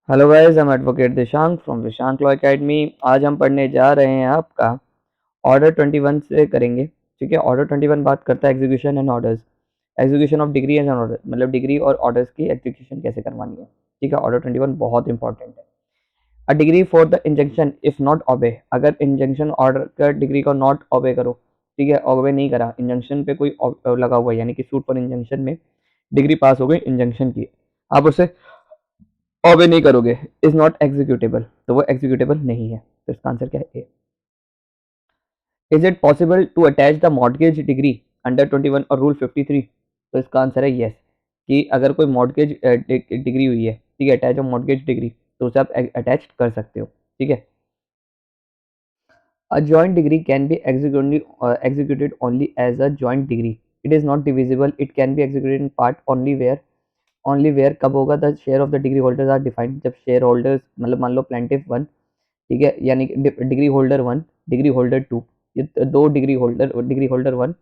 Hello guys, हम advocate Dishank from Dishank law academy. आज हम पढ़ने जा रहे हैं आपका ऑर्डर 21 से करेंगे। ठीक है, ऑर्डर 21 बात करता है execution and orders, execution of degree and order, मतलब डिग्री और ऑर्डर्स की एग्जीक्यूशन कैसे करवानी है। ठीक है, ऑर्डर 21 बहुत इंपॉर्टेंट है। अ decree for the injunction if not obey, अगर इंजंक्शन ऑर्डर का डिग्री को नॉट ओबे करो, ठीक है, ओबे नहीं करा, इंजंक्शन पे कोई लगा हुआ है, यानी कि सूट फॉर इंजंक्शन में डिग्री पास हो गई इंजंक्शन की, आप उसे ओबे नहीं करोगे, इज नॉट एग्जीक्यूटेबल, तो वो एग्जीक्यूटेबल नहीं है। तो इसका आंसर क्या है? A. Is it possible to attach the mortgage decree under 21 और रूल 53? तो इसका आंसर है यस, कि अगर कोई मॉर्गेज डिग्री हुई है, ठीक है, अटैच ऑफ मॉर्गेज डिग्री, तो उसे आप अटैच कर सकते हो। ठीक है, a joint degree can be executed only as a joint degree. It is not divisible. It can be executed in part only where कब होगा, the share of the decree holders are defined, जब share holders मतलब मान लो plaintiff one, ठीक है, यानी decree holder one, decree holder two, ये दो decree holder one,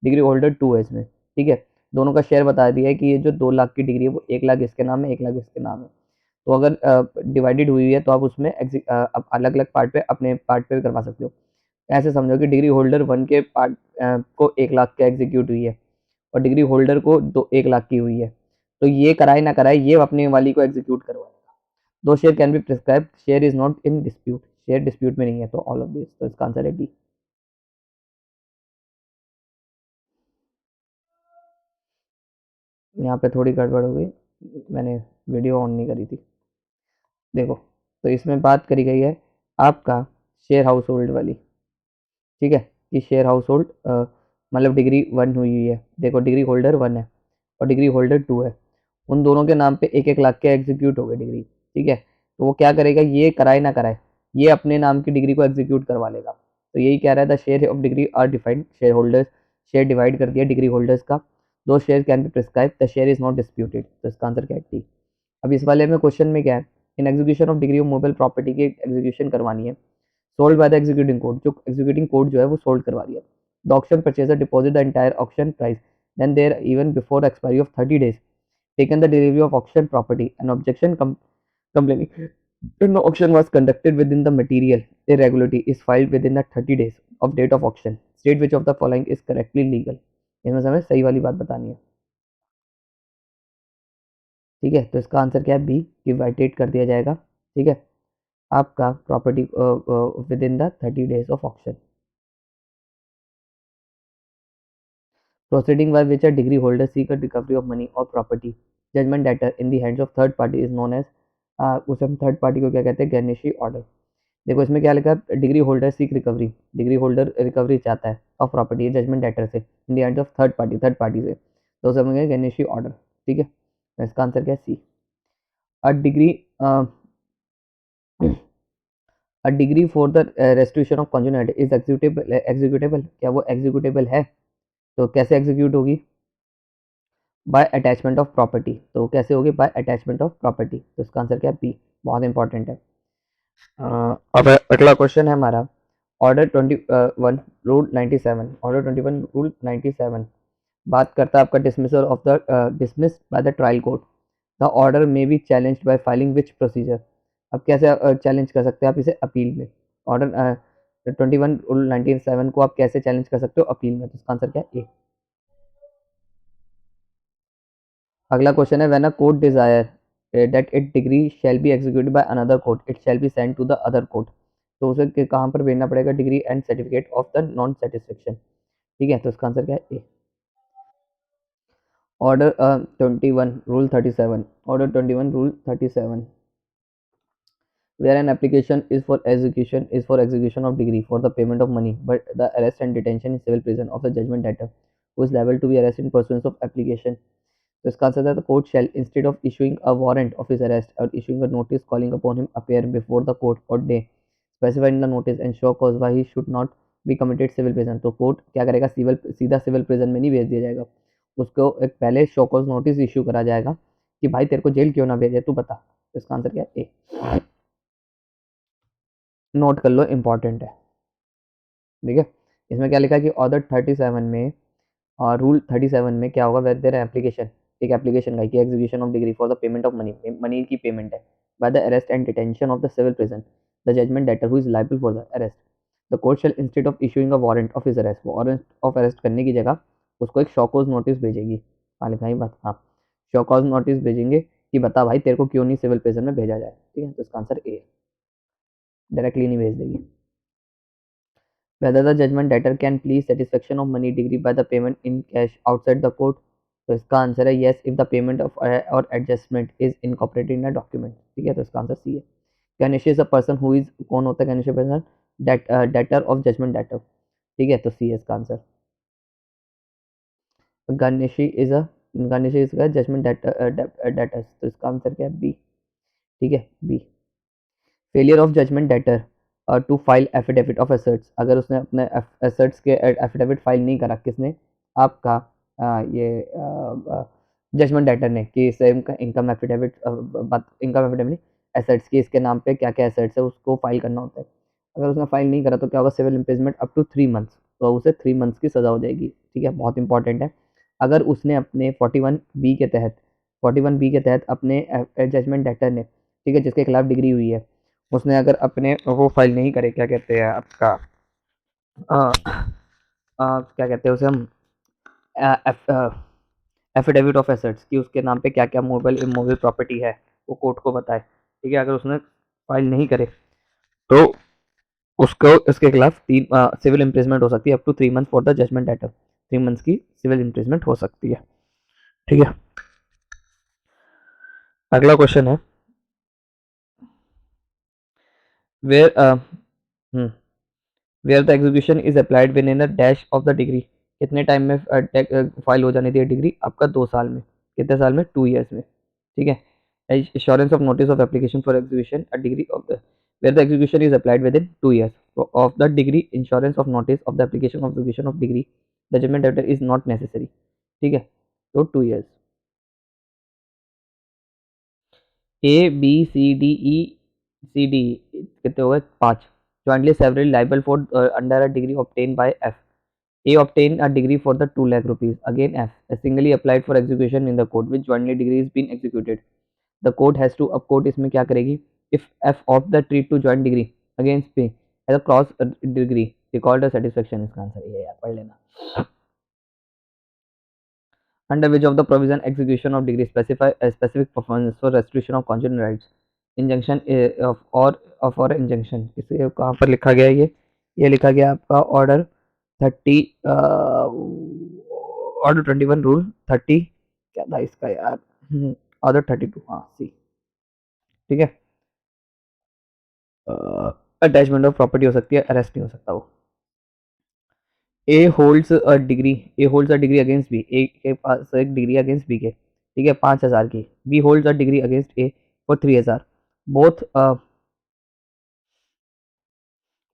decree holder two है इसमें। ठीक है, दोनों का शेयर बता दिया है कि ये जो 2 लाख की डिग्री है वो 1 लाख इसके नाम है, 1 लाख इसके नाम है। तो अगर डिवाइडेड हुई है तो आप उसमें अलग अलग पार्ट पे अपने पार्ट पे करवा सकते हो। ऐसे समझो कि डिग्री होल्डर वन के पार्ट को 1 लाख का एग्जीक्यूट हुई है और डिग्री होल्डर को 1 लाख की हुई है, तो ये कराए ना कराए ये अपने वाली को एग्जीक्यूट करवाएगा। दो share can be prescribe, share is not in dispute, share dispute में नहीं है, तो ऑल ऑफ दिस, तो इसका आंसर है डी। यहाँ पे थोड़ी गड़बड़ हो गई, मैंने वीडियो ऑन नहीं करी थी। देखो, तो इसमें बात करी गई है आपका शेयर हाउस होल्ड वाली। ठीक है, कि शेयर हाउस होल्ड मतलब डिग्री वन हुई है, देखो डिग्री होल्डर वन है और डिग्री होल्डर टू है, उन दोनों के नाम पे 1-1 लाख के एग्जीक्यूट हो गए डिग्री। ठीक है, तो वो क्या करेगा, ये कराए ना कराए ये अपने नाम की डिग्री को एग्जीक्यूट करवा लेगा। तो यही कह रहा है, the share of decree are defined, share holders, share divide कर दिया डिग्री होल्डर्स का, दो share can be prescribe, the share is not disputed, तो इसका आंसर क्या है? टी। अब इस वाले में क्वेश्चन में क्या है, in execution of decree of mobile property की एग्जीक्यूशन करवानी है, sold by the executing court, जो एग्जीक्यूटिंग कोर्ट जो है वो सोल्ड करवा रही है। The auction purchaser deposit the entire auction price, then there even before expiry of 30 days taken the delivery of auction property, an objection complaining that the auction was conducted within the material irregularity is filed within the 30 days of date of auction, state which of the following is correctly legal। इसमें से हमें सही वाली बात बतानी है। ठीक है, तो इसका आंसर क्या है? बी, कि वाइटेट कर दिया जाएगा। ठीक है, आपका property within the 30 days of auction. Proceeding by which a decree holder seek a recovery of money or property judgment debtor in the hands of third party is known as, उसे हम third party को क्या कहते हैं? Garnishee order. देखो इसमें क्या लिखा है, decree holder seek recovery, decree holder recovery चाहता है ऑफ प्रॉपर्टी जजमेंट डेटर से in the hands of third party से, तो उसे हम गैरनेशी ऑर्डर। ठीक है, तो इसका आंसर क्या है? C. A decree a decree for the restitution of conjugal is executable, क्या वो एग्जीक्यूटेबल है? तो कैसे एग्जीक्यूट होगी? बाय अटैचमेंट ऑफ प्रॉपर्टी, तो कैसे होगी? बाय अटैचमेंट ऑफ प्रॉपर्टी, तो इसका आंसर क्या है? बी, बहुत इंपॉर्टेंट है। अब अगला क्वेश्चन है हमारा, ऑर्डर 21 रूल 97, ऑर्डर 21 रूल 97 बात करता है आपका dismissal of the dismiss by the trial court, the order may be challenged bye filing which procedure. अब कैसे चैलेंज कर सकते हैं आप इसे? अपील में। ऑर्डर 21 रूल 97 को आप कैसे चैलेंज कर सकते हो? अपील में, तो इसका आंसर क्या है? ए। अगला क्वेश्चन है, when a court desire that it decree shall be executed by another court it shall be send to the other court, तो उसे कहाँ पर भेजना पड़ेगा? Decree and certificate of the non satisfaction. ठीक है, तो इसका आंसर क्या है? A. Order 21 rule 37, order 21 rule 37, where an application is for execution of degree for the payment of money, but the arrest and detention in civil prison of the judgment debtor who is liable to be arrested in pursuance of application। तो इसका answer है, the court shall instead of issuing a warrant of his arrest or issuing a notice calling upon him appear before the court or day specified in the notice and show cause why he should not be committed civil prison। तो court क्या करेगा? Civil सीधा civil prison में नहीं भेज दिया जाएगा, उसको एक पहले शो कॉज नोटिस इशू करा जाएगा कि भाई तेरे को जेल क्यों ना भेजे, तू बता। तो इसका आंसर क्या है? ए। नोट कर लो, इंपॉर्टेंट है। ठीक है, इसमें क्या लिखा है कि ऑर्डर 37 में और रूल 37 में क्या होगा? वेर देयर एप्लीकेशन, एक एप्लीकेशन का कि execution of degree for the payment of money, money की पेमेंट है, by the arrest and detention of the civil prison the judgment debtor who is liable for the arrest. The court shall instead of issuing a warrant of his arrest, warrant of arrest करने की जगह उसको एक शॉकॉज notice भेजेगी। हाँ लिखा ही बात, हाँ शॉकॉज नोटिस भेजेंगे कि बता भाई तेरे को क्यों नहीं सिविल प्रिजन में भेजा जाए। ठीक है, तो इसका आंसर ए, डायरेक्टली नहीं भेज देगी। Whether the judgment debtor can please satisfaction of money degree by the payment in cash outside the court, तो इसका आंसर है yes if the payment of or adjustment is incorporated in a document। ठीक है, तो इसका answer C है। Ganesh is a person who is, कौन होता है Ganesh person? Debtor of judgment debtor। ठीक है, तो सी है इसका answer. Ganesh is a judgment debtors, तो इसका आंसर क्या है? बी। ठीक है, B. Failure of judgment debtor to file affidavit of assets, अगर उसने अपने एसेट्स के एफिडेविट फाइल नहीं करा, किसने? आपका ये जजमेंट डेटर ने, कि इसे इनकम एफिडेविट नहीं, एसेट्स की इसके नाम पे क्या क्या एसेट्स है उसको फाइल करना होता है। अगर उसने फाइल नहीं करा तो क्या होगा? Civil imprisonment up to 3 months, तो उसे 3 मंथ्स की सज़ा हो जाएगी। ठीक है, बहुत इंपॉर्टेंट है। अगर उसने अपने 41B के तहत अपने जजमेंट डेटर ने, ठीक है, जिसके खिलाफ डिग्री हुई है, उसने अगर अपने वो फाइल नहीं करे, क्या कहते हैं आपका क्या कहते हैं उसे हम, एफिडेविट ऑफ एसेट्स कि उसके नाम पे क्या क्या मूवेबल इमूवेबल प्रॉपर्टी है, वो कोर्ट को बताए। ठीक है, अगर उसने फाइल नहीं करे तो उसको इसके खिलाफ सिविल इम्प्रिजमेंट हो सकती है up to 3 month for the judgment debtor. 3 months की सिविल इम्प्रिजमेंट हो सकती है। ठीक है, अगला क्वेश्चन है where where the execution is applied within a dash of the decree. कितने टाइम में फाइल हो जानी थी डिग्री? आपका 2 साल में। कितने साल में? 2 ईयर्स में। ठीक है, assurance of notice of application for execution a degree of the where the execution is applied within 2 years of the degree insurance of notice of the application of execution of degree the judgment debtor is not necessary। ठीक है, तो 2 years। A B C D E C D कितने हो गए? 5। jointly severally liable for under a degree obtained by F। A obtained a degree for the 2 lakh rupees again F is singly applied for execution in the court which jointly degree is been executed। The court has to, अब court इसमें क्या करेगी? If F of the treat to joint degree against P as a cross degree recalled a satisfaction। इसका answer ये है यार, पढ़ लेना। Under which of the provision execution of degree specify a specific performance for restitution of conjugal rights injunction of or injunction, इसे कहाँ पर लिखा गया है? ये लिखा गया आपका ऑर्डर 30 ऑर्डर 21 रूल 30 क्या था इसका यार? ऑर्डर 32, हाँ सी। ठीक है, अटैचमेंट ऑफ प्रॉपर्टी हो सकती है, अरेस्ट नहीं हो सकता वो। A holds a decree against B, A के पास एक डिग्री अगेंस्ट बी के, ठीक है, 5,000 की। B holds a decree against A for 3,000। Both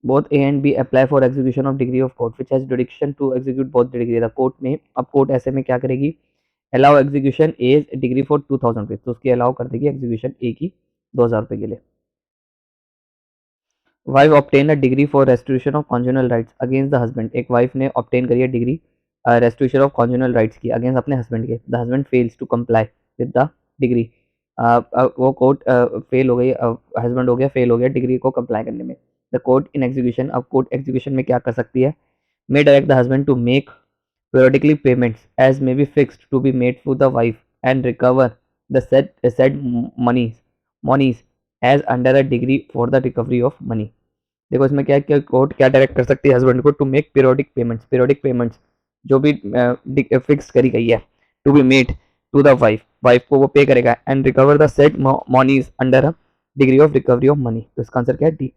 both A and B apply for execution of degree of court which has jurisdiction to execute both the degree। the court में, अब court ऐसे में क्या करेगी? allow execution A degree for 2,000 रुपये, तो उसकी allow कर देगी एग्जीक्यूशन A की 2,000 रुपये के लिए। Wife obtain a decree for restoration of conjugal rights against the husband, एक वाइफ ने ऑब्टेन करी है decree restoration of conjugal rights की अगेंस्ट अपने हस्बैंड के। The husband fails to comply with the decree, वो कोर्ट फेल हो गई, हस्बैंड हो गया फेल हो गया डिग्री को कंप्लाई करने में। द कोर्ट इन एग्जीक्यूशन, अब कोर्ट एग्जीक्यूशन में क्या कर सकती है? May direct the husband to make periodically payments as may be fixed to be made to the wife and recover the said monies as under a degree for the recovery of money। देखो इसमें क्या है कि court क्या direct कर सकती है husband को? टू मेक पीरियोडिक पेमेंट्स जो भी फिक्स करी गई है, to be made to the wife को वो पे करेगा and recover the said monies under a decree of recovery of money. तो इसका आंसर क्या है? D.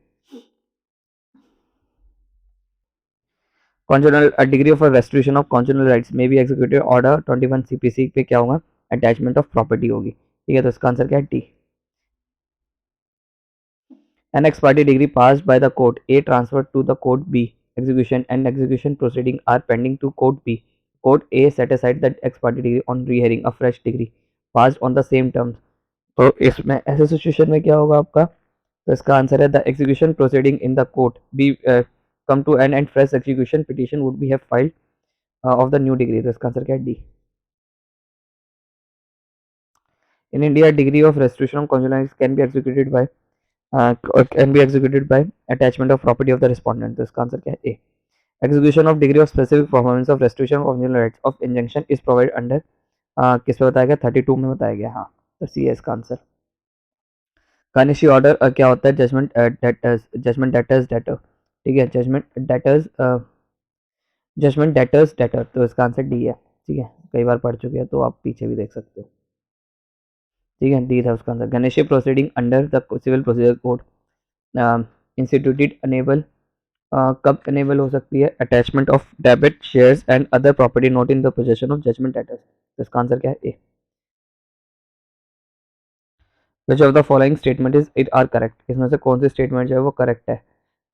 Conjugal decree of restoration of conjugal rights में भी एग्जीक्यूटिव ऑर्डर 21 सीपीसी पे क्या होगा? अटैचमेंट ऑफ प्रॉपर्टी होगी। ठीक है, तो इसका आंसर क्या है? D. An ex parte degree passed by the court A transferred to the court B execution and execution proceeding are pending to court B। Court A set aside the ex parte degree on rehearing a fresh degree passed on the same terms। तो इसमें ऐसे situation में क्या होगा आपका? तो इसका answer है the execution proceeding in the court be come to an end fresh execution petition would be have filed of the new degree। तो इसका आंसर क्या है? D. In India, degree of restitution of conjugal liabilities can be executed by attachment of property of the respondent. तो इसका answer क्या है? A. Execution of degree of specific performance of restitution of conjugal rights of injunction is provided under किस पे बताया गया? 32 में बताया गया. हाँ, तो सी है इसका आंसर. कार्निशी ऑर्डर क्या होता है? Judgment debtors debtor. ठीक है, जजमेंट डेटर्स डेटर. तो इसका आंसर डी है. ठीक है, कई बार पढ़ चुके हैं तो आप पीछे भी देख सकते हो. ठीक है, डी था उसका answer. Garnishee proceeding under the civil procedure code instituted enable कब अनेबल हो सकती है? Attachment of debit shares and other property not in the possession of judgment debtors. तो इसका आंसर क्या है? A. Which of the following statement is it are correct. इसमें से कौन सी स्टेटमेंट जो है वो करेक्ट है?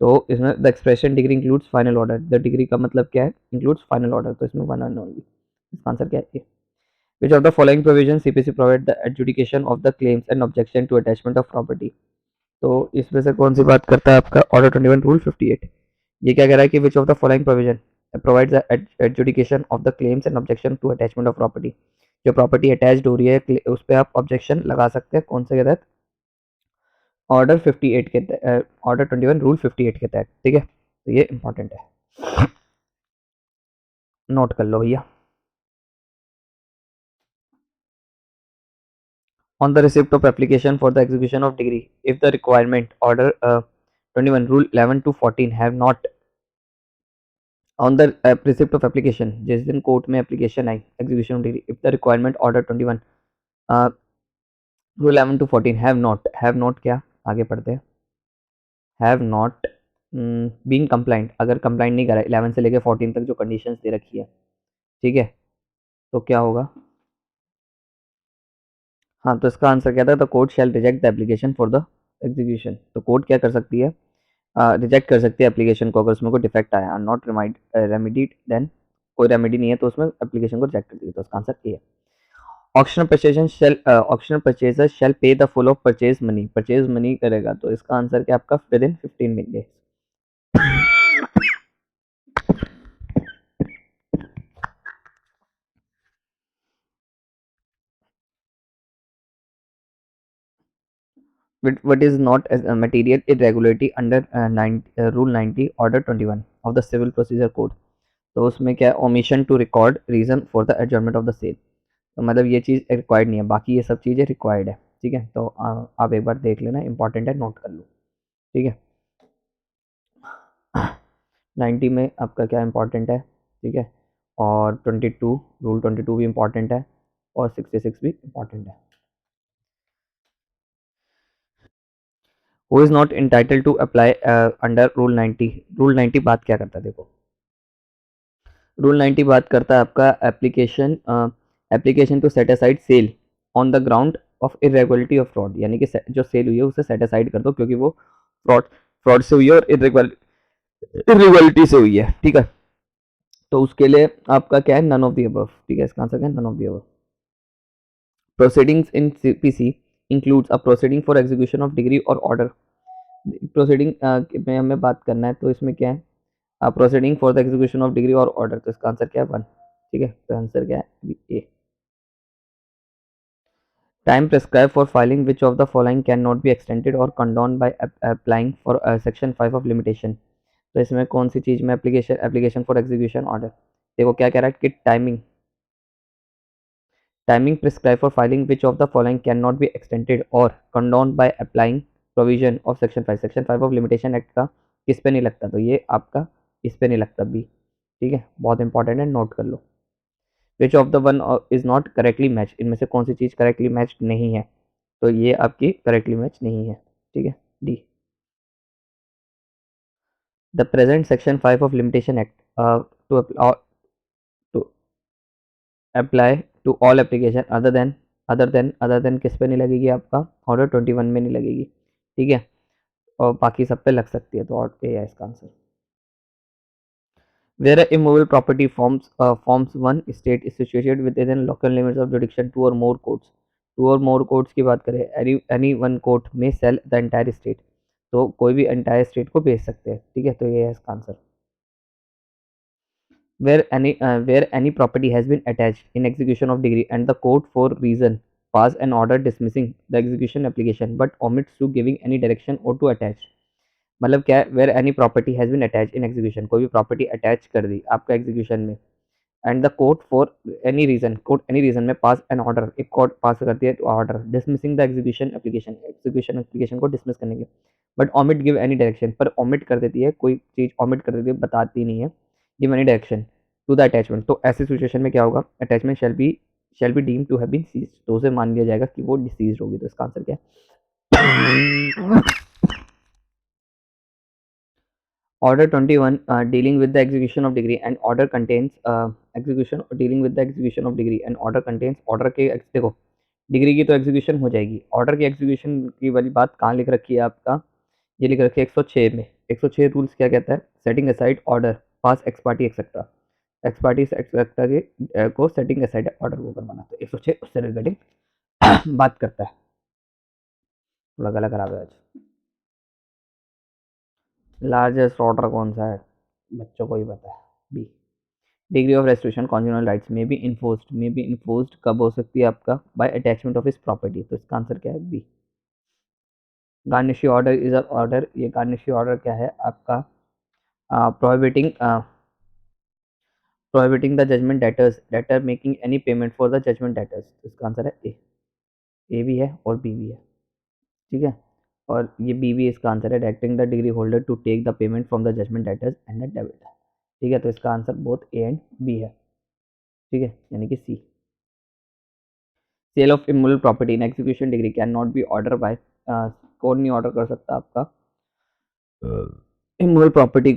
तो इसमें the expression degree includes final order. The degree का मतलब क्या है? Includes final order. तो इसमें वन एंड ओनली. इसका आंसर क्या है? ए. Which of the following provision CPC provide the adjudication of the claims and objection to attachment of property. तो इसमें से कौन सी बात करता है आपका ऑर्डर 21 रूल 58. ये क्या कह रहा है कि which of the following provision provide the adjudication of the claims and objection to attachment of property. जो प्रॉपर्टी अटैच्ड हो रही है उस पर आप ऑब्जेक्शन लगा सकते हैं. कौन से के तहत? ऑर्डर 58 के तहत, ऑर्डर 21 रूल 58 के तहत. ठीक है, तो ये इंपॉर्टेंट है, नोट कर लो भैया. On the receipt of application for the execution of degree, if the requirement order 21 rule 11 to 14 have not on the receipt of application, जिस दिन कोर्ट में application I execution of degree, if the requirement order 21 rule 11 to 14 have not क्या आगे पढ़ते हैं, have not being compliant, अगर complaint नहीं करा 11 से लेकर 14 तक जो कंडीशंस दे रखी है. ठीक है, तो क्या होगा? हाँ, तो इसका आंसर क्या था? The court shell reject the application for the execution. तो कोर्ट क्या कर सकती है? रिजेक्ट कर सकती है एप्लीकेशन को अगर उसमें कोई डिफेक्ट आया. नॉट रेमेडीड देन कोई रेमेडी नहीं है तो उसमें एप्लीकेशन को रिजेक्ट कर देगी. तो उसका आंसर ए है. ऑक्शनल परचेजर शैल पे the full of purchase money. Purchase money करेगा तो इसका आंसर क्या आपका? With in 15 minute. What is not as a material irregularity under rule 90 order 21 of the civil procedure code. तो उसमें क्या है? omission to record reason for the adjournment of the sale. तो मतलब ये चीज़ रिक्वायर्ड नहीं है, बाकी ये सब चीज़ें रिक्वायर्ड है. ठीक है, तो आप एक बार देख लेना, इंपॉर्टेंट है, नोट कर लो. ठीक है, 90 में आपका क्या इंपॉर्टेंट है? ठीक है, और 22 रूल 22 भी इंपॉर्टेंट है और 66 भी इंपॉर्टेंट है. Who is not entitle to apply under rule 90. Rule 90 बात क्या करता है? देखो, रूल 90 बात करता है आपका application to set aside sale on the ground of irregularity of fraud. यानी कि जो सेल हुई है उसे सेट असाइड कर दो क्योंकि वो फ्रॉड से हुई है और इरेगुलरिटी से हुई है. ठीक है, तो उसके लिए आपका क्या है? None of the above. ठीक है, इसका आंसर क्या है? None of the above. Proceedings in CPC includes a proceeding for execution of decree और ऑर्डर. प्रोसीडिंग में हमें बात करना है तो इसमें क्या है? Proceeding for the execution of decree और ऑर्डर. तो इसका आंसर क्या है? 1. ठीक है, तो आंसर क्या है? A. Time prescribe for filing which of the following can not be extended or condone by applying for section 5 of limitation. तो इसमें कौन सी चीज़ में एप्लीकेशन फॉर एग्जीक्यूशन ऑर्डर. देखो क्या कह रहा है कि timing prescribe for filing which of the following can not be extended or condone by applying provision of section 5. Section 5 of limitation act का किस पे नहीं लगता? तो ये आपका इस पे नहीं लगता भी. ठीक है, बहुत इंपॉर्टेंट है, नोट कर लो. Which of the one is not correctly match. इनमें से कौन सी चीज़ करेक्टली मैच नहीं है? तो ये आपकी करेक्टली मैच नहीं है. ठीक है, D. The present section 5 of limitation act to apply to all application other than किस पे नहीं लगेगी? आपका ऑर्डर 21 में नहीं लगेगी. ठीक है, और बाकी सब पे लग सकती है. तो और ए है इसका answer. Where a immovable property forms one state is situated within local limits of jurisdiction two or more courts. Two or more courts की बात करें, एनी वन कोर्ट में सेल द एंटायर स्टेट. तो कोई भी एंटायर स्टेट को बेच सकते हैं. ठीक है, तो ये है इसका answer. Where any property has been attached in execution of degree and the court for reason pass an order dismissing the execution application but omits to giving any direction or to attach। मतलब क्या है, where any property has been attach in execution, कोई भी property attach कर दी आपका execution में, and the court for any reason, court any reason में पास एन ऑर्डर, एक कोर्ट पास करती है order dismissing the execution application, execution application को डिसमिस करने के लिए, but omit give any direction, पर ओमिट कर देती है, कोई चीज़ ओमिट कर देती है, बताती नहीं है, give any direction to the attachment. तो ऐसी सिचुएशन में क्या होगा, attachment shall be deem to have been seized, तो उसे मान लिया जाएगा कि वो डिसीज होगी। तो इसका आंसर क्या है? Order 21 dealing with the execution of degree and order contains execution dealing with the execution of degree and order contains order के देखो डिग्री की तो एग्जीक्यूशन हो जाएगी, ऑर्डर की एग्जीक्यूशन की वाली बात कहाँ लिख रखी है आपका, ये लिख रखी है 106 में। 106 रूल्स क्या कहता है, setting aside order pass x party etcetera, x party etcetera के को सेटिंग असाइड ऑर्डर को करवाना, तो 106 उससे रिलेटेड बात करता है। थोड़ा गला खराब है आज। लार्जेस्ट ऑर्डर कौन सा है, बच्चों को ही पता है, B. Decree of restriction conjugal rights में बी इन्फोर्स्ड कब हो सकती है आपका, by attachment of his property, तो इसका आंसर क्या है, B. Garnishee order is a order, ये गार्निशी ऑर्डर क्या है आपका, prohibiting prohibiting the judgment debtor making any payment for the judgment debtors, तो इसका आंसर है ए भी है और बी भी है, ठीक है, और ये बी भी इसका आंसर है, directing the decree holder to take the payment from the judgment debtors and the debtor, ठीक है, तो इसका answer both A and B है, ठीक है, यानी कि C. Sale of immoral property in execution decree can not be order by, court नहीं ऑर्डर कर सकता आपका इमोरल प्रॉपर्टी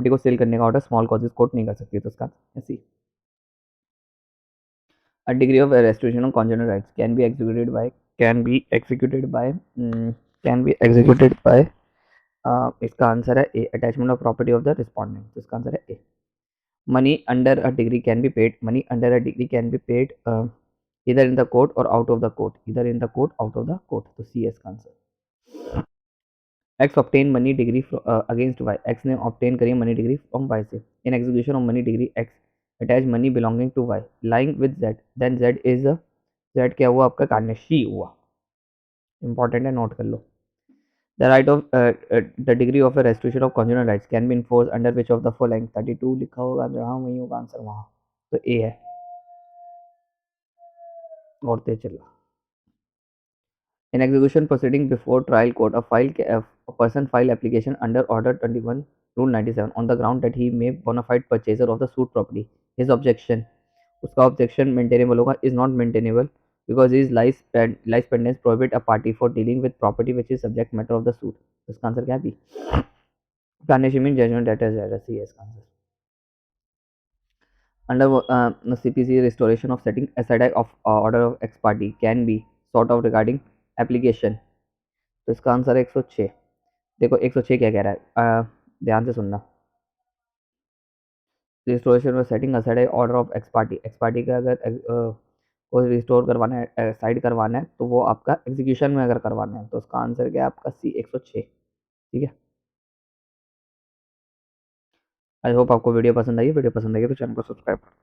को सेल करने का ऑर्डर स्मॉल कॉजेज कोर्ट नहीं कर सकती, तो इसका सी। A degree of restoration of conjugal rights can be executed by can be executed by can be executed by इसका आंसर है A, attachment of property of the respondent, तो इसका answer है A. Money under a decree can be paid, money under a decree can be paid either in the court or out of the court, either in the court out of the court, तो C है इसका answer. X obtain money decree against Y, X ने obtain करी money decree from Y से, इन execution of money decree X attach money belonging to Y lying with Z, then Z is Z क्या हुआ आपका, garnishee हुआ, important है, note कर लो। The right of the decree of a restriction of conjugal rights can be enforce under which of the following, 32 लिखा होगा जहाँ, वही होगा आंसर वहाँ, तो ए है, और तेज चलो। In execution proceeding before trial court, a person file application under Order 21, Rule 97 on the ground that he may bona fide purchaser of the suit property. His objection, उसका objection maintainable होगा, is not maintainable because his life pendants prohibit a party for dealing with property which is subject matter of the suit. इसका answer क्या है, B. Garnishment judgment that is C है इसका answer. Under CPC restoration of setting aside of order of ex party can be sought out regarding application, तो इसका answer है 106। देखो 106 क्या कह रहा है, ध्यान से सुनना। रिस्टोरेशन में setting aside order of x party का अगर को रिस्टोर करवाना है, साइड करवाना है, तो वो आपका एग्जीक्यूशन में अगर करवाना है, तो उसका आंसर क्या है आपका सी 106, ठीक है। आई होप आपको वीडियो पसंद आई है, वीडियो पसंद आई है तो चैनल को सब्सक्राइब करो।